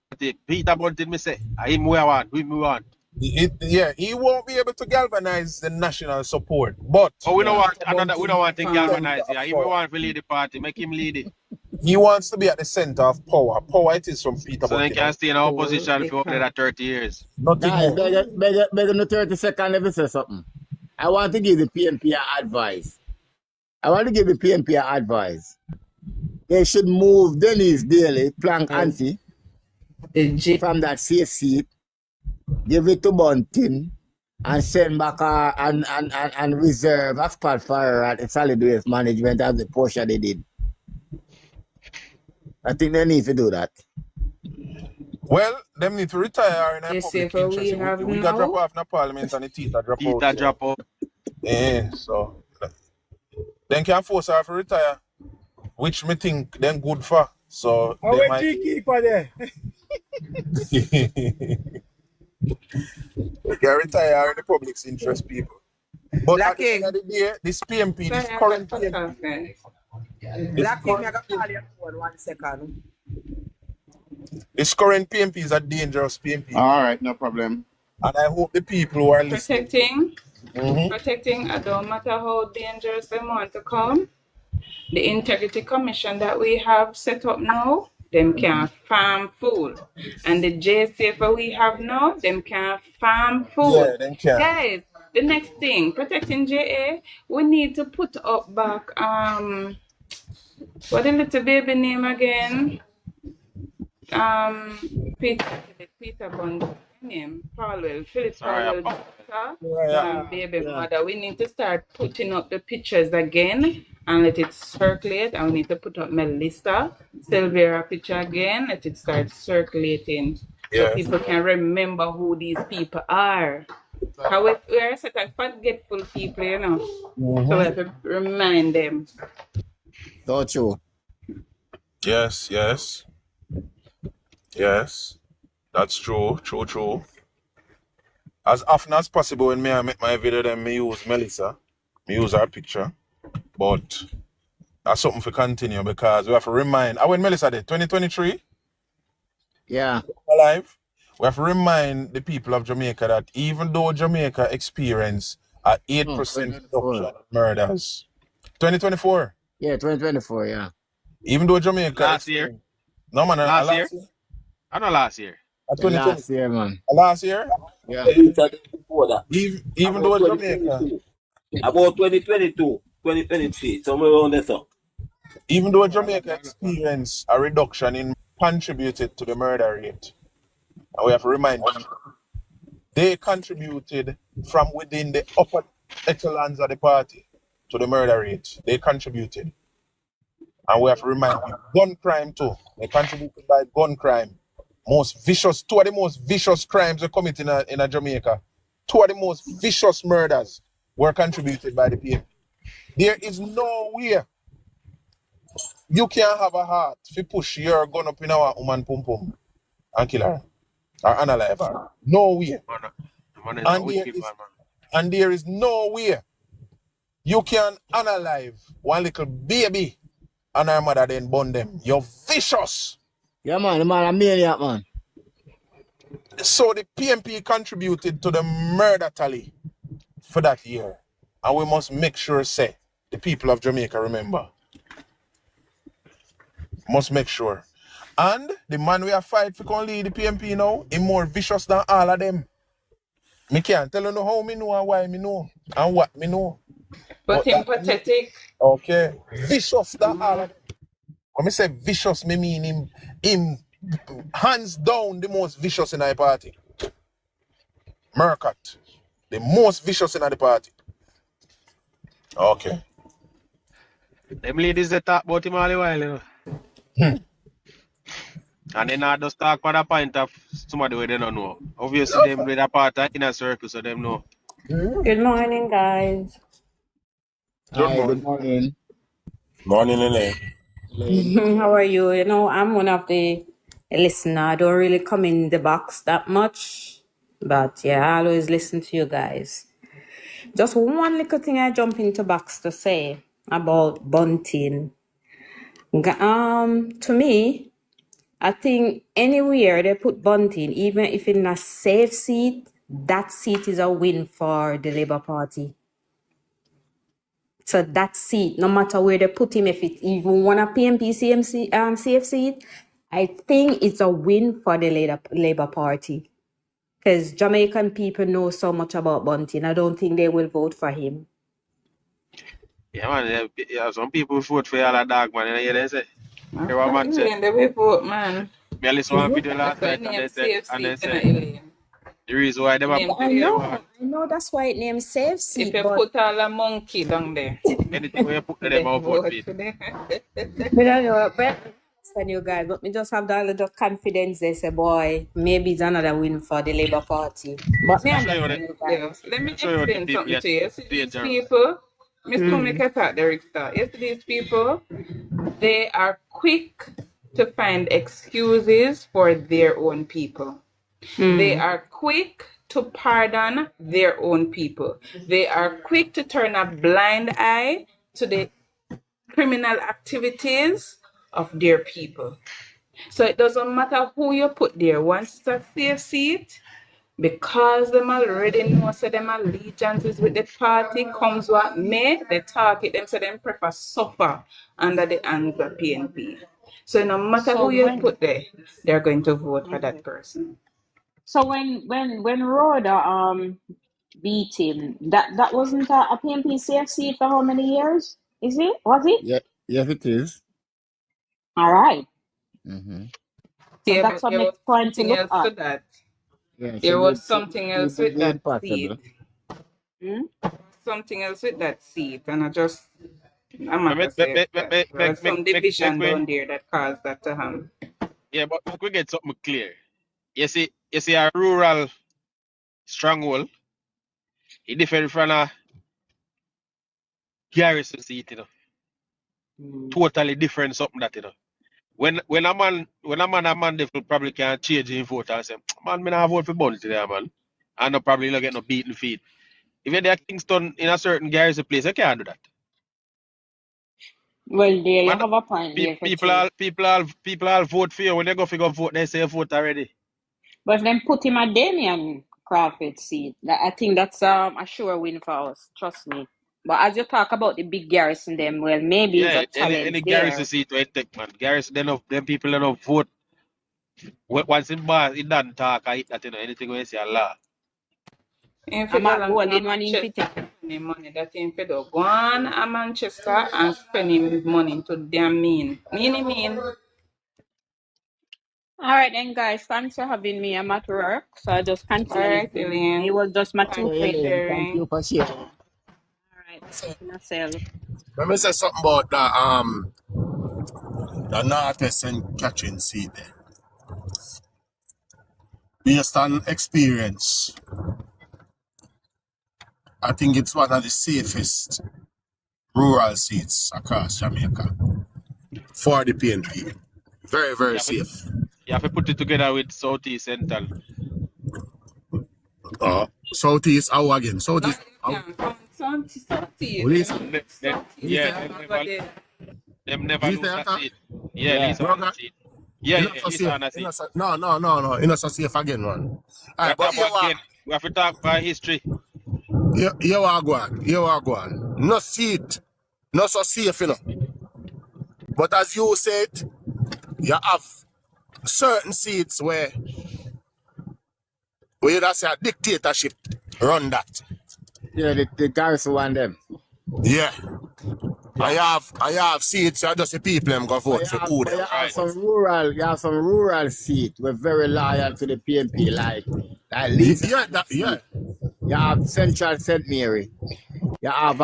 Peter Bunting, me say, him we want. He won't be able to galvanize the national support. But we don't want to galvanize. Yeah, he want to lead the party. Make him lead it. He wants to be at the center of power. Power it is from Peter So Bunting. they can stay in opposition for that 30 years. Nothing more. Beg in the 30 seconds, let me say something. I want to give the PNP advice. They should move Dennis Daly, Plank Auntie, from that safe seat, give it to Bunting, and send back and reserve a spot for her at the solid waste management as the Porsche they did. I think they need to do that. Well, them need to retire in a Yes, public if we interest. have We got drop now. off in the parliament and the teeth drop out. Peter drop out. Yeah, so then can force her to retire, which me think them good for. So How they a might. keeper there? They can retire in the public's interest, people. But Black at the end King. of the day, this PMP, this Sorry, I current got cut PMP, off, guys. Black King, I got call your phone 1 second. this current PMP is a dangerous PMP. All right, no problem. And I hope the people who are listening. Protecting, it don't matter how dangerous they want to come. The Integrity Commission that we have set up now, them can farm food. And the JSF we have now, them can farm food. Yeah, them can. Guys, the next thing, protecting JA, we need to put up back what the little baby name again? Peter Bond name, Paulwell, Philip Paulwell daughter, baby mother. We need to start putting up the pictures again and let it circulate. And we need to put up Melissa, Silvera picture again, let it start circulating. So people can remember who these people are. How we're such a forgetful people, you know. So we have to remind them. So true. Yes. That's true. As often as possible when I make my video, then me use Melissa. Me use her picture. But that's something for continue because we have to remind. When Melissa did 2023? Yeah. Alive. We have to remind the people of Jamaica that even though Jamaica experienced a 8% reduction in murders. 2024? Yeah, 2024, yeah. Even though Jamaica Last year? No man, last year? I know last year. Last year, man. Last year? Yeah. Even though Jamaica. About 2022, 2023, somewhere around there. So. Even though Jamaica experienced a reduction in contributed to the murder rate, and we have to remind them, they contributed from within the upper echelons of the party to the murder rate. They contributed. And we have to remind them, gun crime too. They contributed by gun crime. Two of the most vicious crimes we commit in a Jamaica. Two of the most vicious murders were contributed by the PNP. There is no way you can have a heart if you push your gun up in our woman pum pum and kill her or unalive her. No way. And there is no way you can unalive one little baby and her mother then burn them. You're vicious. Yeah, man, the man a maniac, man. So the PNP contributed to the murder tally for that year. And we must make sure, say, the people of Jamaica remember. Must make sure. And the man we are fight for can lead the PNP now, is more vicious than all of them. Me can't tell you how me know and why me know and what me know. But him pathetic. Okay. Vicious than all of them. When I say vicious, me mean him hands down the most vicious in our party. Mercat. The most vicious in the party. Okay. Them ladies they talk about him all the while, you know. And then I just talk for the point of somebody where they don't know. Obviously, them with a part of inner circle, so them know. Good morning, guys. Good morning. Morning, Elaine. How are you? You know, I'm one of the listeners. I don't really come in the box that much. But yeah, I always listen to you guys. Just one little thing I jump into box to say about bunting. To me, I think anywhere they put bunting, even if in a safe seat, that seat is a win for the Labour Party. So that seat, no matter where they put him, if it's even one a PNP CMC safe seat, I think it's a win for the Labour Party. Because Jamaican people know so much about Bunting. I don't think they will vote for him. Yeah, man. Yeah, some people vote for all a dog, man. You know, they say. They will vote, man. Me listen one video That's last why night and name they said, safe and they seat in a said Elaine. the reason why them are Name put I clear. them know, on I know that's why it named Safe If Seat, you but put all a monkey down there, anything where you put them they out vote vote for. for them. but I know, but I understand you guys, but me just have that little confidence. They say, boy, maybe it's another win for the Labour Party. But me I show you what understand you Yeah. guys. Let me I show you what the explain people something get to you. See these dangerous. people, Miss Mm. Kumika thought the start. You see these people, they are quick to find excuses for their own people. They are quick to pardon their own people. They are quick to turn a blind eye to the criminal activities of their people. So it doesn't matter who you put there. Once it's a safe seat, because them already know so them allegiances with the party comes what may, they target them so them prefer suffer under the hands of PNP. So no matter So who you when put there, they're going to vote for that person. so when Rhoda beat him, that wasn't a PNP safe seat for how many years? Is it? Was it? Yeah, yes, it is. All right. Mm-hmm. So Yeah, that's but what there was makes point to something look else to at. that. Yeah, There was something she else did with the that seat. impossible. Hmm? Something else with that seat, and I'm But not gonna say it. There was some division we, down there that caused that to happen. yeah, but we get something clear. You see a rural stronghold, it different from a garrison seat, you know. Totally different something that, you know. When a man they probably can change his vote and say, man, me not vote for Bunty there, man. And no probably not get no beaten feet. If you're there Kingston in a certain garrison place, you can't do that. Well, there you Man, have a point there for true. people all vote for you. When they go figure vote, they say you vote already. But then put him at Damian Crawford's seat. I think that's a sure win for us. Trust me. But as you talk about the big Garrison, them well, maybe it's Yeah, a any challenge garrison there. seat where it take, man. Garrison, them people don't vote. Once in bar, it doesn't talk, I hit that, you know, anything when you say Allah. If you I'm don't at land goal in in one in Manchester, spending money that if you don't go on a Manchester and spending money to damn mean. Mean. All right then, guys. Thanks for having me. I'm at work, so I just All continue right, listening. It Elaine. was just my Thanks two for cents. Elaine, thank sharing. you for sharing. All right. Myself. Let me say something about the Northwest and catching seat there. Based on experience, I think it's one of the safest rural seats across Jamaica for the PNP. Very, very safe. You have to put it together with Southeast Central. Southeast, how again? No, Southeast, you how? can't. Southeast. Police, Yeah, Southeast. them never police lose there, that attack? seat. Yeah, Yeah. Lisa on Brother, that seat. Yeah, you're not so Lisa safe. on that You're seat. not so, no. You're not so safe again, man. We Alright, have to but talk about again. We have to talk about history. you are going. You are going. No seat. Not so safe, you know. But as you said, you have certain seats where you just say a dictatorship run that. Yeah, the Garrison one them. Yeah. Yeah. I have seats, I just the people them go vote for who they You have want. some rural seat. We're very loyal to the PNP, like Lisa. Yeah. You have Central St. Mary. You have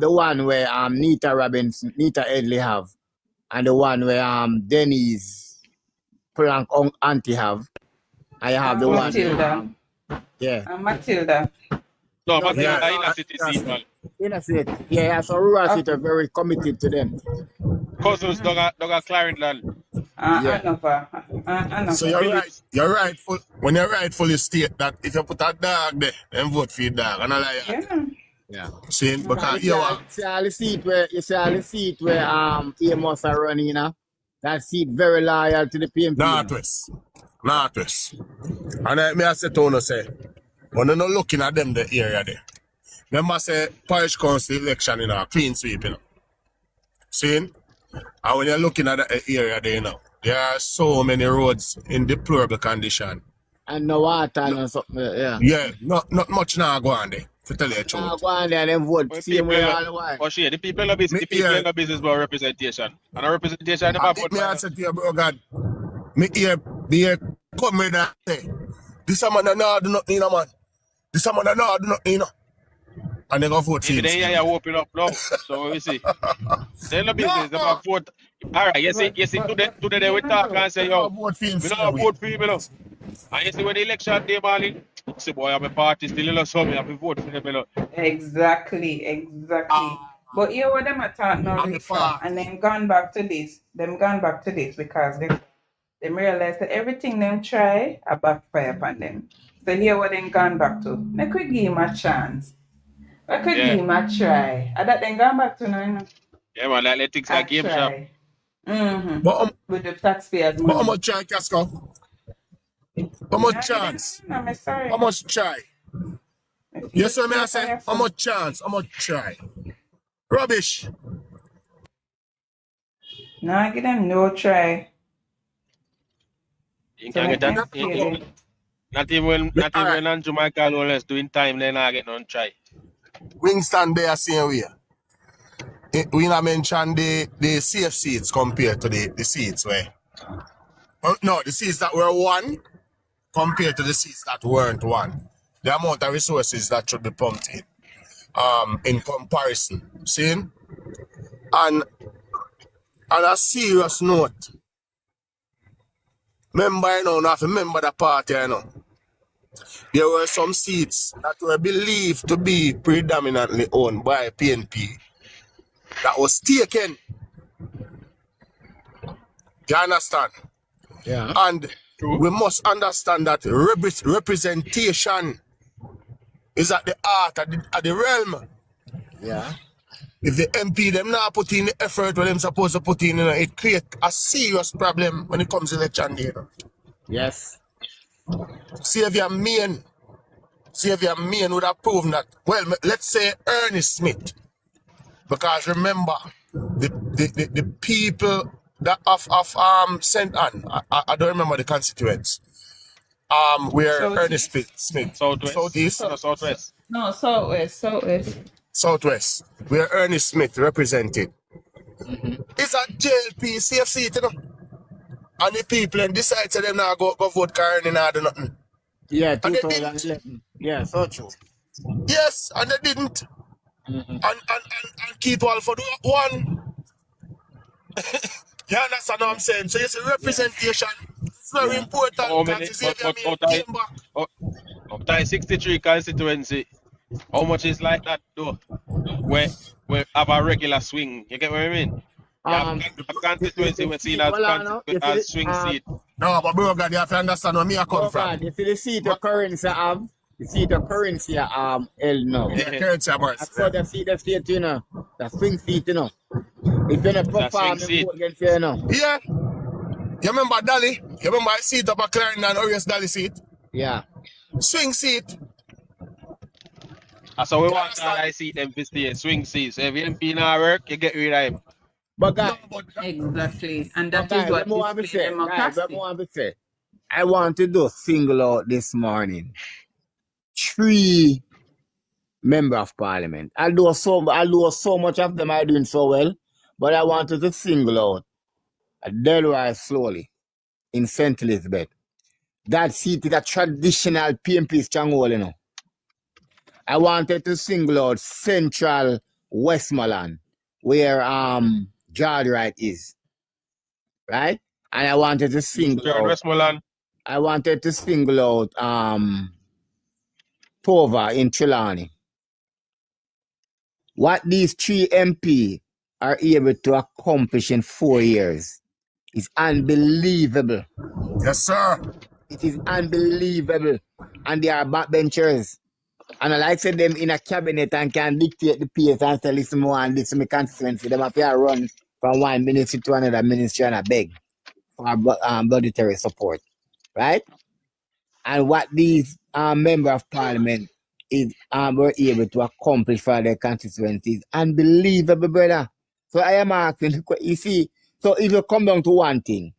the one where Nita Edley have, and the one where Denny's Plank Auntie have. And you have the one Matilda. Matilda. No, No, Matilda in a city seat, man. in a city. Yeah, so rural seat are very committed to them. Cousins dog a Clarendon. So you're right. You're rightful. When you're rightfully state that if you put a dog there, then vote for your dog. And I like that. Yeah. See, because you see all the seat where Amos are running, you know. That seat very loyal to the PNP. Northwest. And I say to you, say, when you're not looking at them the area there, they must say parish council election, you know, clean sweep, you know. See? And when you're looking at the area there, you know, there are so many roads in deplorable condition. And no water and something, yeah. Yeah, not much now go on there, to tell you the truth. Now go on there and then vote same way all the while. Oh shit, the people in the business about representation. And a representation never vote Me for answer to you, bro, God. Me here come in and say, this a man that nah do nothing, man. This a man that nah do nothing, and they go vote for If him. they hear you open up now, so we see. They no business, they might vote. Alright, you see, today they will talk and say, yo, vote for him, we don't vote for him, you know. And you see when the election day, man, see boy, I'm a party still, you know, so me have to vote for them, you know. Exactly. But here what them attack now, Risa, and then gone back to this. Them gone back to this because they realize that everything them try a backfire upon them. So here what them gone back to. Make we give him a chance. We could give him a try. And that then gone back to now, you know. Yeah, man, like things like game shop. Mm-hmm. But With the taxpayers' how money. much try, Casco? How much chance? I'm sorry. How much try? Yes, sir, may I say? How much chance? How much try? Rubbish. No, I give them no try. You can get that. Not even when Jamaica alone is doing time, then I get no try. Wingston there same way. We not mention the safe seats compared to the seats where. No, the seats that were won compared to the seats that weren't won. The amount of resources that should be pumped in comparison. See? And on a serious note, remember, not remember the party, there were some seats that were believed to be predominantly owned by PNP that was taken. You understand? Yeah. And we must understand that representation is at the heart of the realm. Yeah. If the MP them not put in the effort what them supposed to put in, it creates a serious problem when it comes to election day. Yes. Xavier Main would have proven that. Well, let's say Ernest Smith, because remember the people that of St. Anne, I don't remember the constituents. Where Ernest Smith. Southwest. Southeast. No, Southwest. Southwest, where Ernest Smith represented. It's a JLP safe seat, And the people and decide to them now go vote Karen and do nothing. Yeah, 2011. Yeah, so true. Yes, and they didn't. And keep all for the one. You understand what I'm saying? So you see representation is very important. How many? Out of 63 constituency, how much is like that though? Where have a regular swing? You get what I mean? A constituency we see as swing seat. No, but bro, God, you have to understand where me I come from. God, you see the seat of currency have, you see the currency L now. Yeah, currency have. So the seat of state, the swing seat, If you're not perform, you vote against you, Yeah. You remember Dolly? You remember I seat up a Clarendon Orius Dolly seat? Yeah. Swing seat. So we want all I see them to stay swing seats. So if MP not work, you get rid of him. But guys, exactly. And that is what is democracy. I want to do single out this morning. 3 members of parliament. I'll do so much of them are doing so well, but I wanted to single out a Delroy slowly in St. Elizabeth. That seat is a traditional PNP stronghold, I wanted to single out Central Westmoreland, where George Wright is. Right? And I wanted to single out Westmoreland. I wanted to single out Tova in Trelawney. What these 3 MP are able to accomplish in 4 years is unbelievable. Yes, sir. It is unbelievable. And they are backbenchers. And I like say them in a cabinet and can dictate the pace and say, listen more and listen my constituency. Them have to run from one ministry to another ministry and I beg for budgetary support. Right? And what these members of parliament is were able to accomplish for their constituencies, unbelievable, brother. So I am asking, you see, so if you come down to one thing,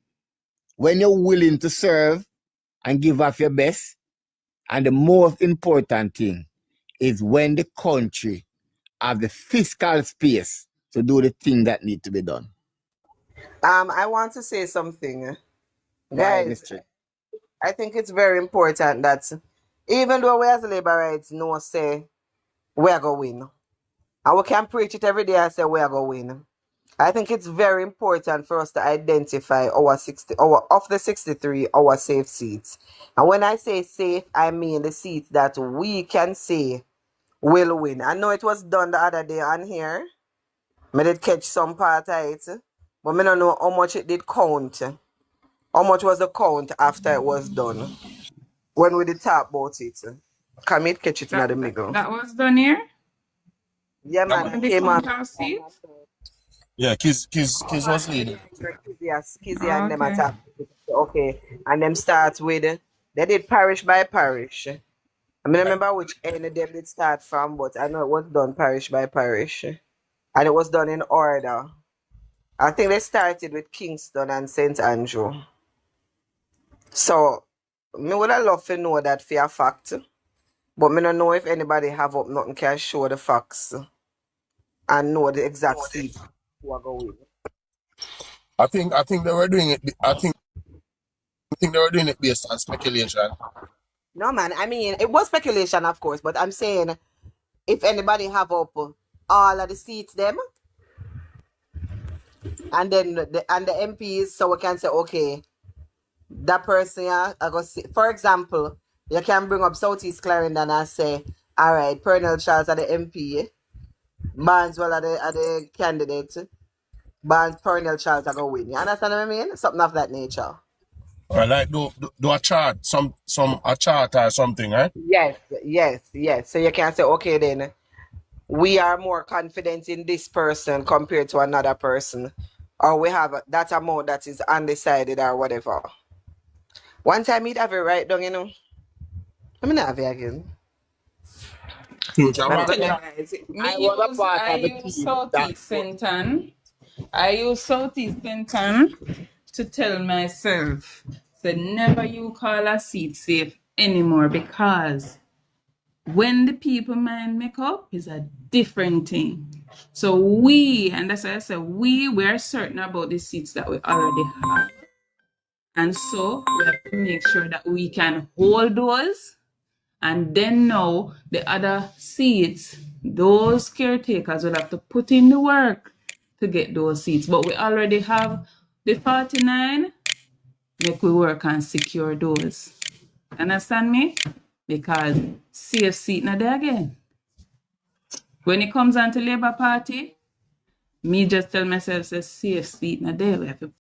when you're willing to serve and give up your best, and the most important thing is when the country have the fiscal space to do the thing that need to be done. I want to say something. Guys, I think it's very important that even though we as labor rights know say we are going to win, and we can preach it every day and say we are going to win, I think it's very important for us to identify our of the 63 our safe seats. And when I say safe, I mean the seats that we can say will win. I know it was done the other day on here. I did catch some part of it, but I don't know how much it did count. How much was the count after it was done? When we did talk about it. Can me catch it in the middle. That was done here? Yeah, man. I The came up. count of seats? Yeah, Kiz was leading. Kizzy and them attack. Okay. And them start with, they did parish by parish. I mean, I remember which end of them did start from, but I know it was done parish by parish. And it was done in order. I think they started with Kingston and St. Andrew. So, me would have loved to know that for a fact. But me don't know if anybody have up nothing can show the facts and know the exact seat who are going. I think they were doing it. I think they were doing it based on speculation. No, man. I mean, it was speculation, of course, but I'm saying if anybody have up all of the seats, them, and then the MPs, so we can say, okay, that person, yeah, I go see. For example, you can bring up Southeast Clarendon and say, all right, Pernell Charles are the MP, Barneswell are the candidate, Pernell Charles are going to win. You understand what I mean? Something of that nature. Or like do a chart, a chart or something, right? Yes. So you can say, okay, then we are more confident in this person compared to another person, or we have that amount that is undecided or whatever. One time he'd have it right down, you know. Let me not have it again. I use Southeast Centon. I use Southeast Centon to tell myself that never you call a seat safe anymore, because when the people mind make up is a different thing. So and that's why I said we're certain about the seats that we already have. And so we have to make sure that we can hold those. And then now the other seats, those caretakers will have to put in the work to get those seats. But we already have the 49. Make we work and secure those. Understand me? Because safe seat not there again. When it comes on to Labour Party, me just tell myself, say safe seat not there. We have to